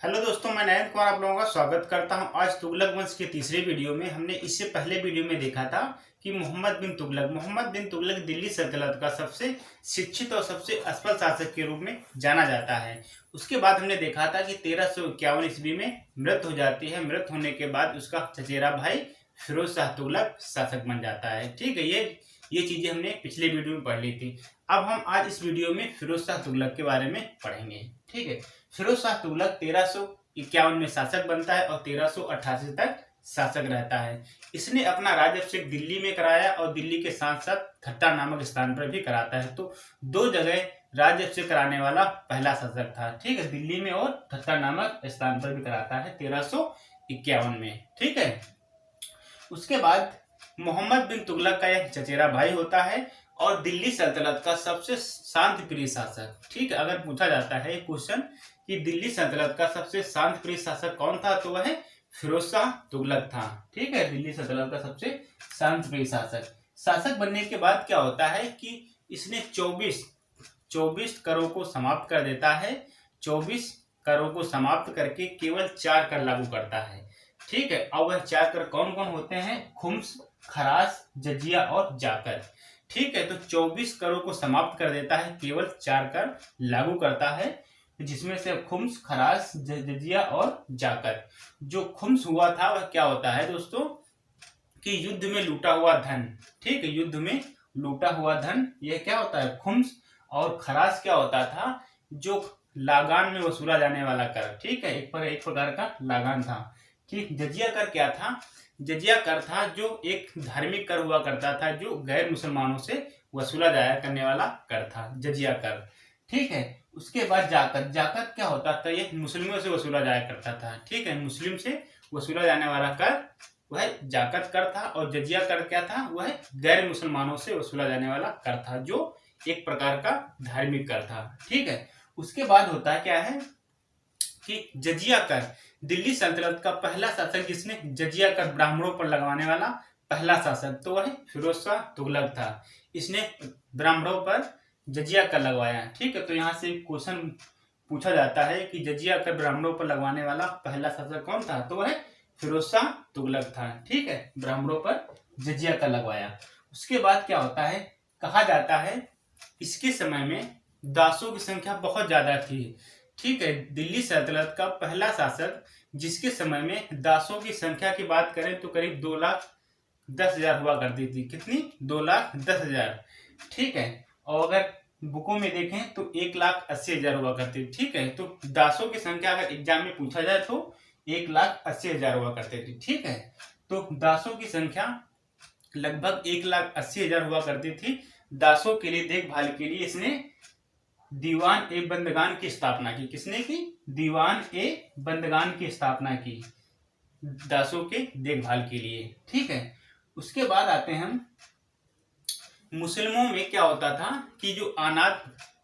Hello दोस्तों, मैं नयन कुमार आप लोगों का स्वागत करता हूं। आज तुगलक वंश के तीसरे वीडियो में हमने इससे पहले वीडियो में देखा था कि मोहम्मद बिन तुगलक दिल्ली सल्तनत का सबसे शिक्षित और सबसे असफल शासक के रूप में जाना जाता है। उसके बाद हमने देखा था कि 1351 ईस्वी में मृत्यु हो जाती है। मृत्यु होने के बाद उसका चचेरा भाई फिरोज शाह तुगलक शासक बन जाता है। ठीक है, ये चीजें हमने पिछले वीडियो में पढ़ ली थी। अब हम आज इस वीडियो में फिरोज शाह तुगलक के बारे में पढ़ेंगे। ठीक है, फिरोज शाह तुगलक 1351 में शासक बनता है और 1388 तक शासक रहता है। इसने अपना राज्याभिषेक दिल्ली में कराया और दिल्ली के साथ साथ ठट्टा नामक स्थान पर भी कराता है। तो दो जगह राज्याभिषेक कराने वाला पहला शासक था। ठीक है, दिल्ली में और ठट्टा नामक स्थान पर भी कराता है 1351 में। ठीक है, उसके बाद मोहम्मद बिन तुगलक का एक चचेरा भाई होता है और दिल्ली सल्तनत का सबसे शांत प्रिय शासक। ठीक है, अगर पूछा जाता है क्वेश्चन कि दिल्ली सल्तनत का सबसे शांत प्रिय शासक कौन था, तो वह फिरोज शाह तुगलक था। ठीक है, दिल्ली सल्तनत का सबसे शांत प्रिय शासक बनने के बाद क्या होता है कि इसने 24 करों को समाप्त कर देता है। 24 करों को समाप्त करके केवल 4 कर लागू करता है। ठीक है, और वह 4 कर कौन कौन होते हैं? खुम्स, खराज, जजिया और जाकर। ठीक है, तो 24 करों को समाप्त कर देता है, केवल 4 कर लागू करता है, जिसमें से खुम्स, खराज, जजिया और जाकर। जो खुम्स हुआ था वह क्या होता है दोस्तों कि युद्ध में लूटा हुआ धन। ठीक है, युद्ध में लूटा हुआ धन, यह क्या होता है? खुम्स। और खराज क्या होता था? जो लागान में वसूला जाने वाला कर। ठीक है, एक प्रकार का लागान था। ठीक, जजिया कर क्या था? जजिया कर था जो एक धार्मिक कर हुआ करता था, जो गैर मुसलमानों से वसूला जाया करने वाला कर था, जजिया कर। ठीक है, उसके बाद जाकर। जाकर क्या होता था? ये मुस्लिमों से वसूला जाया करता था। ठीक है, मुस्लिम से वसूला जाने वाला कर वह जाकर कर था। और जजिया कर क्या था? वह गैर मुसलमानों से वसूला जाने वाला कर था, जो एक प्रकार का धार्मिक कर था। ठीक है, उसके बाद होता है क्या है कि जजिया कर। दिल्ली सल्तनत का पहला शासक जिसने जजिया कर ब्राह्मणों पर लगवाने वाला पहला शासक, तो वह फिरोज शाह तुगलक था। इसने ब्राह्मणों पर जजिया कर लगवाया। ठीक है, तो यहाँ से क्वेश्चन पूछा जाता है कि जजिया कर ब्राह्मणों पर लगवाने वाला पहला शासक कौन था, तो वह फिरोज शाह तुगलक था। ठीक है, ब्राह्मणों पर जजिया कर लगवाया। उसके बाद क्या होता है? कहा जाता है इसके समय में दासों की संख्या बहुत ज्यादा थी। ठीक है, दिल्ली सल्तनत का पहला शासक जिसके समय में दासों की संख्या की बात करें तो करीब 2,10,000 हुआ करती थी। कितनी? 2,10,000। ठीक है, और अगर बुकों में देखें तो 1,80,000 हुआ करती थी। ठीक है, तो दासों की संख्या अगर एग्जाम में पूछा जाए तो 1,80,000 हुआ करती थी। ठीक है, तो दासों की संख्या लगभग 1,80,000 हुआ करती थी। दासों के लिए देखभाल के लिए इसने दीवान ए बंदगान की स्थापना की। किसने की? दीवान ए बंदगान की स्थापना की, दासों के देखभाल के लिए। ठीक है, उसके बाद आते हैं हम मुस्लिमों में क्या होता था कि जो अनाथ,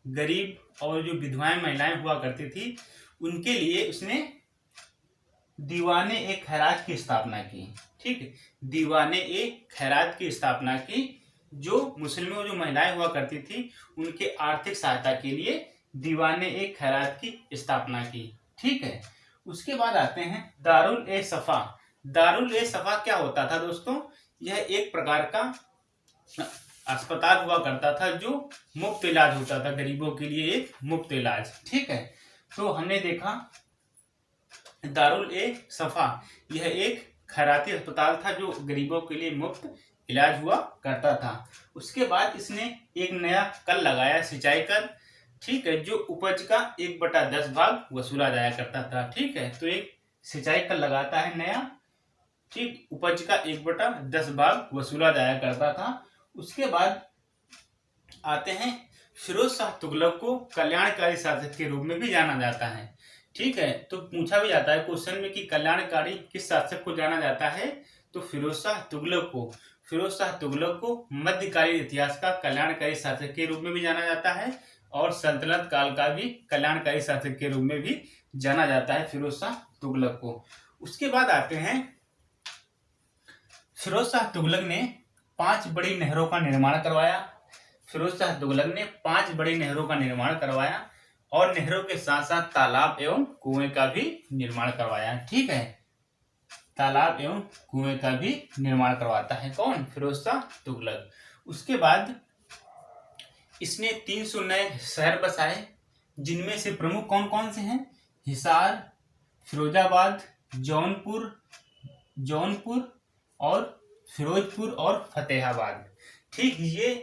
गरीब और जो विधवाएं महिलाएं हुआ करती थी, उनके लिए उसने दीवाने ए खैरात की स्थापना की। ठीक है, दीवाने ए खैरात की स्थापना की। जो मुस्लिमों जो महिलाएं हुआ करती थी, उनके आर्थिक सहायता के लिए दीवाने ए खैरात की स्थापना की। ठीक है, उसके बाद आते हैं दारुल ए सफा। दारुल ए सफा क्या होता था दोस्तों? यह एक प्रकार का अस्पताल हुआ करता था, जो मुफ्त इलाज होता था गरीबों के लिए, एक मुफ्त इलाज। ठीक है, तो हमने देखा दारुल ए सफा यह एक खैराती अस्पताल था जो गरीबों के लिए मुफ्त इलाज हुआ करता था। उसके बाद इसने एक नया कर लगाया, सिंचाई कर। ठीक है, जो उपज का 1/10 भाग वसूला जाया करता था। ठीक है, तो एक सिंचाई कर लगाता है नया। ठीक, उपज का 1/10 भाग वसूला जाया करता था। उसके बाद आते हैं फिरोज शाह तुगलक को कल्याणकारी शासक के रूप में भी जाना जाता है। ठीक है, तो पूछा भी जाता है क्वेश्चन में कि कल्याणकारी किस शासक को जाना जाता है, तो फिरोज शाह तुगलक को। फिरोज शाह तुगलक को मध्यकालीन इतिहास का कल्याणकारी शासक के रूप में भी जाना जाता है और सल्तनत काल का भी कल्याणकारी शासक के रूप में भी जाना जाता है फिरोज शाह तुगलक को। उसके बाद आते हैं फिरोज शाह तुगलक ने 5 बड़ी नहरों का निर्माण करवाया। फिरोज शाह तुगलक ने 5 बड़ी नहरों का निर्माण करवाया और नहरों के साथ साथ तालाब एवं कुएं का भी निर्माण करवाया। ठीक है, तालाब एवं कुएं का भी निर्माण करवाता है कौन? फिरोज शाह तुगलक। उसके बाद इसने 300 नए शहर बसाए, जिनमें से प्रमुख कौन कौन से हैं? हिसार, फिरोजाबाद, जौनपुर और फिरोजपुर और फतेहाबाद। ठीक, ये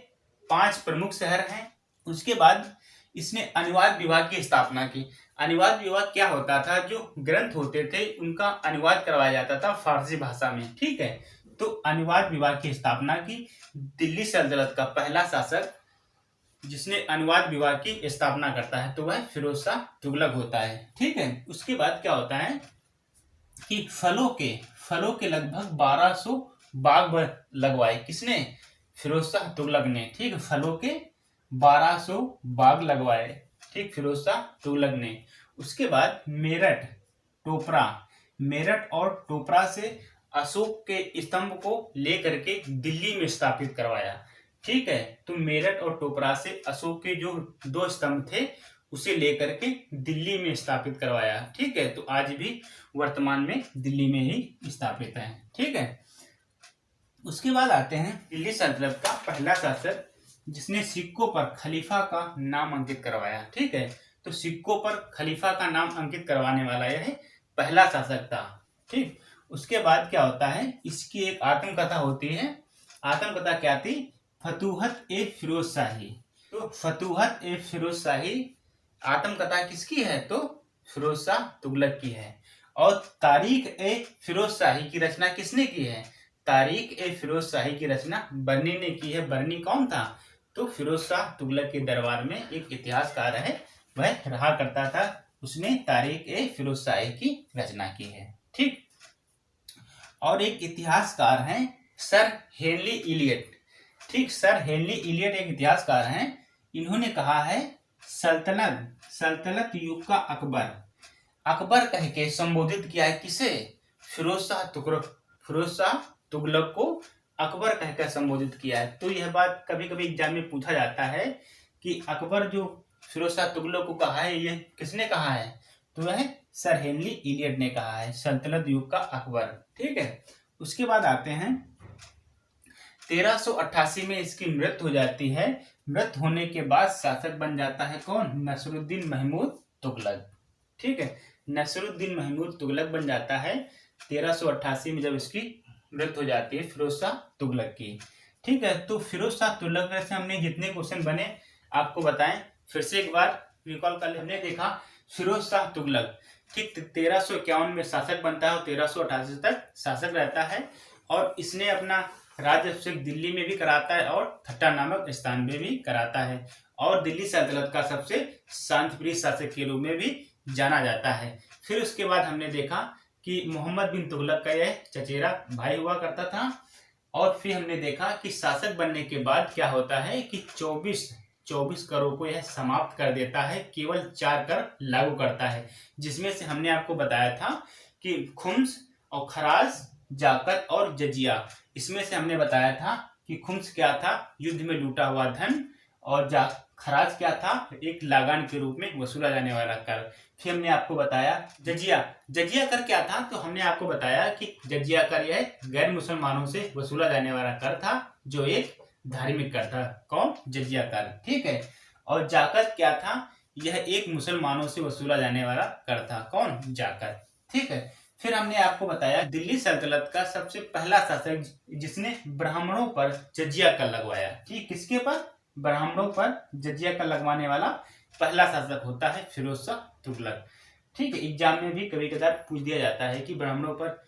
5 प्रमुख शहर हैं। उसके बाद इसने अनुवाद विभाग की स्थापना की। अनुवाद विभाग क्या होता था? जो ग्रंथ होते थे उनका अनुवाद करवाया जाता था फारसी भाषा में। ठीक है, तो अनुवाद विभाग की स्थापना की। दिल्ली सल्तनत का पहला शासक जिसने अनुवाद विभाग की स्थापना करता है तो वह फिरोज शाह तुगलक होता है। ठीक है, उसके बाद क्या होता है कि फलों के लगभग 1200 बाग लगवाए। किसने? फिरोज शाह तुगलक ने। ठीक, फलों के 1200 बाग लगवाए। ठीक, फिरोज शाह तुगलक ने। उसके बाद मेरठ और टोपरा से अशोक के स्तंभ को लेकर के दिल्ली में स्थापित करवाया। ठीक है, तो मेरठ और टोपरा से अशोक के जो 2 स्तंभ थे उसे लेकर के दिल्ली में स्थापित करवाया। ठीक है, तो आज भी वर्तमान में दिल्ली में ही स्थापित है। ठीक है, उसके बाद आते हैं दिल्ली सल्तनत का पहला शासक जिसने सिक्कों पर खलीफा का नाम अंकित करवाया। ठीक है, तो सिक्कों पर खलीफा का नाम अंकित करवाने वाला यह पहला शासक था। ठीक, उसके बाद क्या होता है, इसकी एक आत्मकथा होती है। आत्मकथा क्या थी? फतूहत ए फिरोज शाही। तो फतूहत ए फिरोज शाही आत्मकथा किसकी है? तो फिरोज शाह तुगलक की है। और तारीख ए फिरोज शाही की रचना किसने की है? तारीख ए फिरोज शाही की रचना बर्नी ने की है। बर्नी कौन था? तो फिरोज शाह तुगलक के दरबार में एक इतिहासकार है, वह रहा करता था, उसने तारीख ए फिरोज शाही की रचना की है। ठीक, और एक इतिहासकार हैं सर हेनरी इलियट। ठीक, सर हेनरी इलियट एक इतिहासकार हैं। इन्होंने कहा है सल्तनत युग का अकबर कह के संबोधित किया है। किसे? फिरोज शाह तुगलक को अकबर कहकर संबोधित किया है। तो यह बात कभी कभी एग्जाम में पूछा जाता है कि अकबर जो फिरोज शाह तुगलक को कहा है, यह किसने कहा है? तो वह सर हेनरी इलियट ने कहा है, सल्तनत युग का अकबर। ठीक है, उसके बाद आते हैं 1388 में इसकी मृत्यु हो जाती है। मृत्यु होने के बाद शासक बन जाता है कौन? नसरुद्दीन महमूद तुगलक। ठीक है, नसरुद्दीन महमूद तुगलक बन जाता है 1388 में, जब इसकी मृत्यु हो जाती है फिरोज शाह तुगलक की। ठीक है, तो फिरोज शाह तुगलक से हमने जितने क्वेश्चन बने आपको बताएं, फिर से एक बार रिकॉल कर ले। हमने देखा फिरोज शाह तुगलक, ठीक, 1351 में शासक बनता है और 1388 तक शासक रहता है। और इसने अपना राज्य अभिषेक दिल्ली में भी कराता है और थट्टा नामक स्थान में भी कराता है, और दिल्ली सल्तनत का सबसे शांतिप्रिय शासक के रूप में भी जाना जाता है। फिर उसके बाद हमने देखा कि मोहम्मद बिन तुगलक का यह चचेरा भाई हुआ करता था। और फिर हमने देखा कि शासक बनने के बाद क्या होता है कि 24 करों को यह समाप्त कर देता है, केवल 4 कर लागू करता है, जिसमें से हमने आपको बताया था कि खुम्स और खराज, जाकत और जजिया। इसमें से हमने बताया था कि खुम्स क्या था? युद्ध में लूटा हुआ धन, और खराज क्या था? एक लागान के रूप में वसूला जाने वाला कर। फिर हमने आपको बताया जजिया कर क्या था? तो हमने आपको बताया कि जजिया कर यह गैर मुसलमानों से वसूला जाने वाला कर था, जो एक धार्मिक कर था। कौन? जजिया कर। ठीक है, और जाकत क्या था? यह एक मुसलमानों से वसूला जाने वाला कर था। कौन? जाकत। ठीक है, फिर हमने आपको बताया दिल्ली सल्तनत का सबसे पहला शासक जिसने ब्राह्मणों पर जजिया कर लगवाया। ठीक, किसके पर? ब्राह्मणों पर जजिया कर लगवाने वाला पहला शासक होता है फिरोज शाह तुगलक। ठीक है, एग्जाम में भी कभी कभार पूछ दिया जाता है कि ब्राह्मणों पर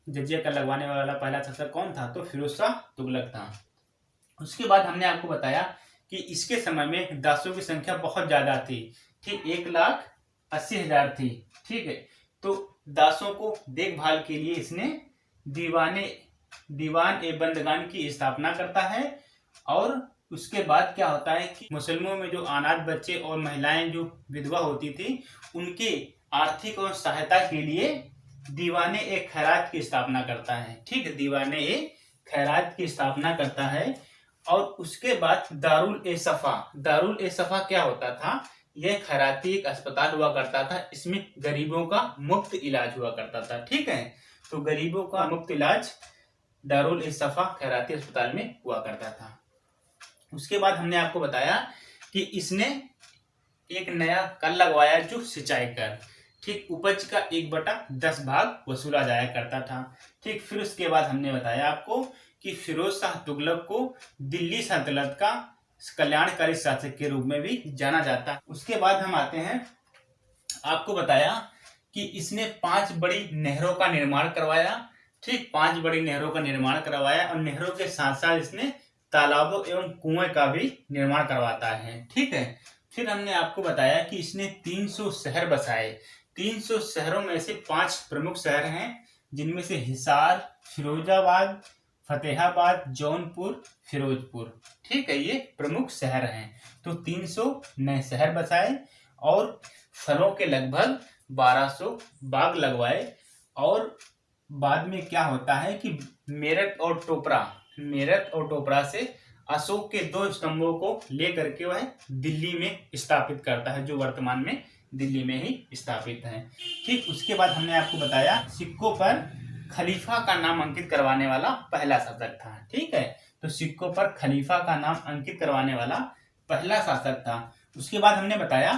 जजिया कर लगवाने वाला पहला शासक कौन था? तो फिरोज शाह तुगलक था। उसके बाद हमने आपको बताया कि इसके समय में दासों की संख्या बहुत ज्यादा थी। ठीक, 1,80,000 थी। ठीक है, तो दासों को देखभाल के लिए इसने दीवान ए बंदगान की स्थापना करता है। और उसके बाद क्या होता है कि मुसलमानों में जो अनाथ बच्चे और महिलाएं जो विधवा होती थी, उनकी आर्थिक और सहायता के लिए दीवाने ए खैरात की स्थापना करता है। ठीक है, दीवाने ए खैरात की स्थापना करता है। और उसके बाद दारुल ए सफा क्या होता था? यह खैराती एक अस्पताल हुआ करता था, इसमें गरीबों का मुफ्त इलाज हुआ करता था। ठीक है, तो गरीबों का मुफ्त इलाज दारुल इस्सफा खैराती अस्पताल में हुआ करता था। उसके बाद हमने आपको बताया कि इसने एक नया कर लगवाया जो सिंचाई कर। ठीक, उपज का 1/10 भाग वसूला जाया करता था। ठीक, फिर उसके बाद हमने बताया आपको कि फिरोज शाह तुगलक को दिल्ली सल्तनत का कल्याणकारी शासक के रूप में भी जाना जाता है। उसके बाद हम आते हैं, आपको बताया कि इसने 5 बड़ी नहरों का निर्माण करवाया। ठीक, 5 बड़ी नहरों का निर्माण करवाया और नहरों के साथ साथ इसने तालाबों एवं कुएं का भी निर्माण करवाता है। ठीक है, फिर हमने आपको बताया कि इसने 300 शहर बसाए। 300 शहरों में से 5 प्रमुख शहर हैं, जिनमें से हिसार, फिरोजाबाद, फतेहाबाद, जौनपुर, फिरोजपुर। ठीक है, ये प्रमुख शहर हैं। तो 300 नए शहर बसाए और फलों के लगभग 1200 बाग लगवाए। और बाद में क्या होता है कि मेरठ और टोपरा से अशोक के 2 स्तंभों को लेकर के वह दिल्ली में स्थापित करता है, जो वर्तमान में दिल्ली में ही स्थापित है। ठीक, उसके बाद हमने आपको बताया सिक्कों पर खलीफा का नाम अंकित करवाने वाला पहला शासक था। ठीक है, तो सिक्कों पर खलीफा का नाम अंकित करवाने वाला पहला शासक था। उसके बाद हमने बताया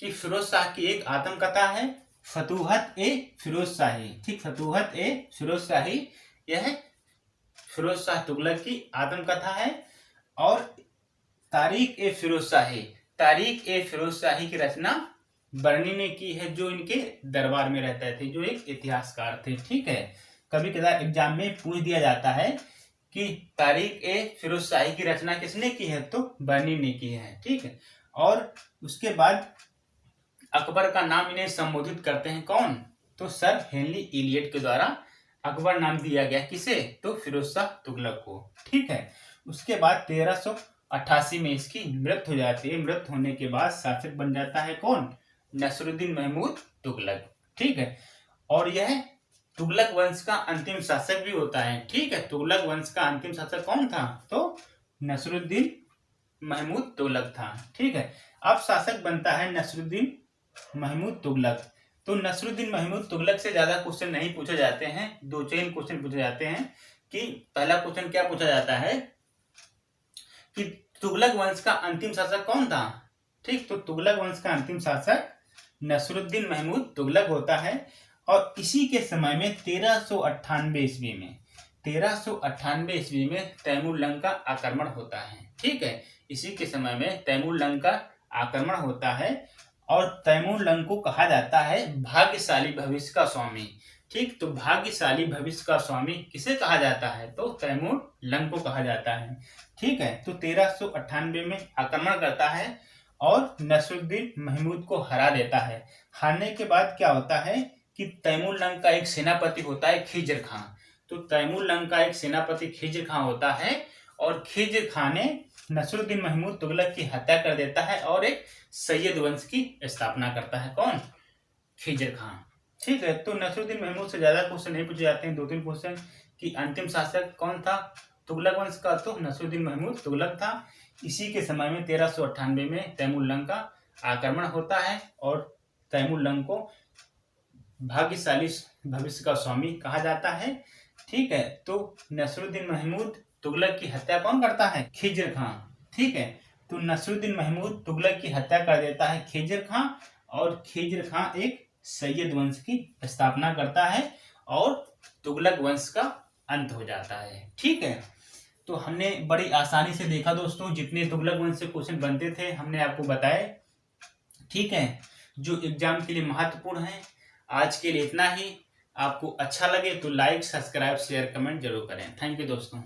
कि फिरोज शाह की एक आत्मकथा है, फतूहत ए फिरोज शाही। ठीक, फतूहत ए फिरोज शाही, यह फिरोज शाह तुगलक की आत्मकथा है। और तारीख ए फिरोज शाही की रचना बर्नी ने की है, जो इनके दरबार में रहते थे, जो एक इतिहासकार थे। ठीक है, कभी कभार एग्जाम में पूछ दिया जाता है कि तारीख ए फिरोज शाही की रचना किसने की है, तो बर्नी ने की है। ठीक है, और उसके बाद अकबर का नाम इन्हें संबोधित करते हैं कौन, तो सर हेनरी इलियट के द्वारा अकबर नाम दिया गया। किसे, तो फिरोज शाह तुगलक को। ठीक है, उसके बाद 1388 में इसकी मृत्यु हो जाती है। मृत्यु होने के बाद शासक बन जाता है कौन, नसरुद्दीन महमूद तुगलक। ठीक है, और यह तुगलक वंश का अंतिम शासक भी होता है। ठीक है, तुगलक वंश का अंतिम शासक कौन था, तो नसरुद्दीन महमूद तुगलक था। ठीक है, अब शासक बनता है नसरुद्दीन महमूद तुगलक। तो नसरुद्दीन महमूद तुगलक से ज्यादा क्वेश्चन नहीं पूछे जाते हैं, 2-3 क्वेश्चन पूछे जाते हैं। कि पहला क्वेश्चन क्या पूछा जाता है कि तुगलक वंश का अंतिम शासक कौन था। ठीक, तो तुगलक वंश का अंतिम शासक नसरुद्दीन महमूद तुगलक होता है। और इसी के समय में 1398 ईस्वी में तैमूर लंग का आक्रमण होता है। ठीक है, इसी के समय में तैमूर लंग का आक्रमण होता है और तैमूर लंग को कहा जाता है भाग्यशाली भविष्य का स्वामी। ठीक, तो भाग्यशाली भविष्य का स्वामी किसे कहा जाता है, तो तैमूर लंग को कहा जाता है। ठीक है, तो 1398 में आक्रमण करता है और नसरुद्दीन महमूद को हरा देता है। हारने के बाद क्या होता है कि तैमूर लंग का एक सेनापति होता है खिज्र खां। तो तैमूर लंग का एक सेनापति खिज्र खां होता है और खिज्र खां ने नसरुद्दीन महमूद तुगलक की हत्या कर देता है और एक सैयद वंश की स्थापना करता है। कौन, खिज्र खां। ठीक है, तो नसरुद्दीन महमूद से ज्यादा क्वेश्चन नहीं पूछे जाते हैं, 2-3 क्वेश्चन कि अंतिम शासक कौन था तुगलक वंश का, तो नसरुद्दीन महमूद तुगलक था। इसी के समय में 1398 में तैमूर लंग का आक्रमण होता है और तैमूर लंग को भाग्यशाली भविष्य का स्वामी कहा जाता है। ठीक है, तो नसरुद्दीन महमूद तुगलक की हत्या कौन करता है, खिज्र खां। ठीक है, तो नसरुद्दीन महमूद तुगलक की हत्या कर देता है खिज्र खां और खिज्र खां एक सैयद वंश की स्थापना करता है और तुगलक वंश का अंत हो जाता है। ठीक है, तो हमने बड़ी आसानी से देखा दोस्तों, जितने तुगलक वंश से क्वेश्चन बनते थे हमने आपको बताए। ठीक है, जो एग्जाम के लिए महत्वपूर्ण है। आज के लिए इतना ही। आपको अच्छा लगे तो लाइक, सब्सक्राइब, शेयर, कमेंट जरूर करें। थैंक यू दोस्तों।